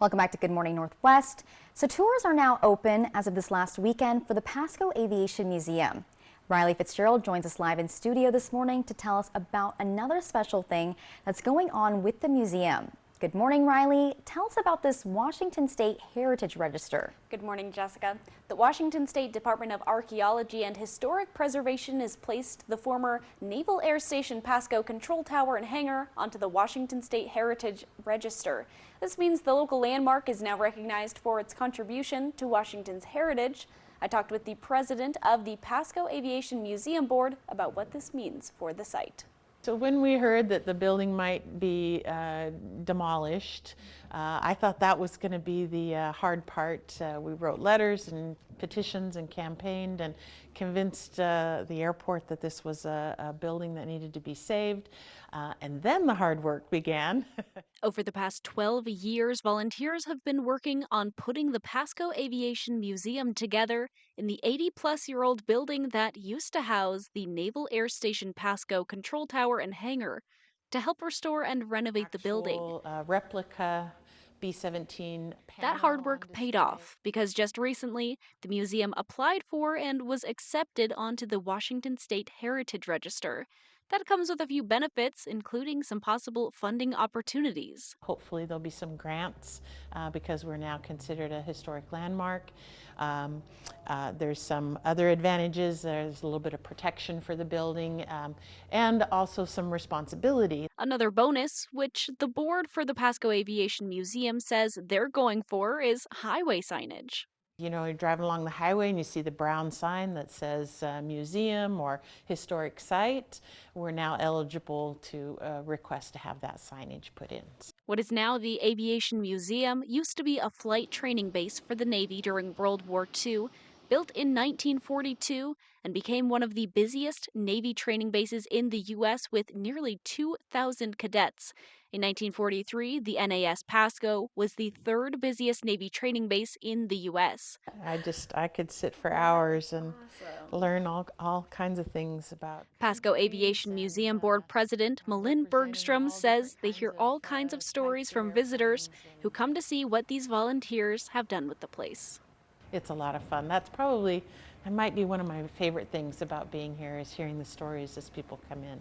Welcome back to Good Morning Northwest. So tours are now open as of this last weekend for the Pasco Aviation Museum. Rylee Fitzgerald joins us live in studio this morning to tell us about another special thing that's going on with the museum. Good morning, Rylee. Tell us about this Washington State Heritage Register. Good morning, Jessica. The Washington State Department of Archaeology and Historic Preservation has placed the former Naval Air Station Pasco Control Tower and Hangar onto the Washington State Heritage Register. This means the local landmark is now recognized for its contribution to Washington's heritage. I talked with the president of the Pasco Aviation Museum Board about what this means for the site. So when we heard that the building might be demolished, I thought that was going to be the hard part. We wrote letters and petitions and campaigned and convinced the airport that this was a building that needed to be saved. And then the hard work began. Over the past 12 years, volunteers have been working on putting the Pasco Aviation Museum together in the 80-plus-year-old building that used to house the Naval Air Station Pasco Control Tower and Hangar to help restore and renovate the building. Replica B-17 That hard work paid off because just recently, the museum applied for and was accepted onto the Washington State Heritage Register. That comes with a few benefits, including some possible funding opportunities. Hopefully there'll be some grants because we're now considered a historic landmark. There's some other advantages. There's a little bit of protection for the building and also some responsibility. Another bonus, which the board for the Pasco Aviation Museum says they're going for, is highway signage. You know, you're driving along the highway and you see the brown sign that says museum or historic site. We're now eligible to request to have that signage put in. What is now the Aviation Museum used to be a flight training base for the Navy during World War II, built in 1942 and became one of the busiest Navy training bases in the U.S. with nearly 2,000 cadets. In 1943, the NAS Pasco was the third busiest Navy training base in the U.S. I could sit for hours and learn all kinds of things about. Pasco Aviation Museum Board President Malin Bergstrom says they hear all kinds of stories from visitors who come to see what these volunteers have done with the place. It's a lot of fun. That might be one of my favorite things about being here is hearing the stories as people come in.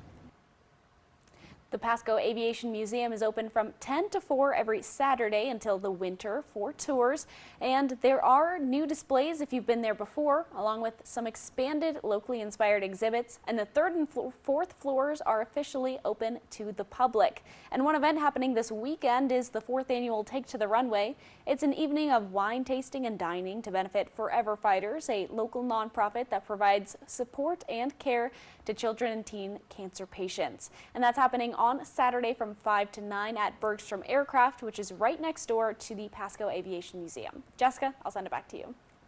The Pasco Aviation Museum is open from 10 to 4 every Saturday until the winter for tours. And there are new displays if you've been there before, along with some expanded locally inspired exhibits. And the third and fourth floors are officially open to the public. And one event happening this weekend is the 4th annual Take to the Runway. It's an evening of wine tasting and dining to benefit Forever Fighters, a local nonprofit that provides support and care to children and teen cancer patients. And that's happening on Saturday from 5 to 9 at Bergstrom Aircraft, which is right next door to the Pasco Aviation Museum. Jessica, I'll send it back to you.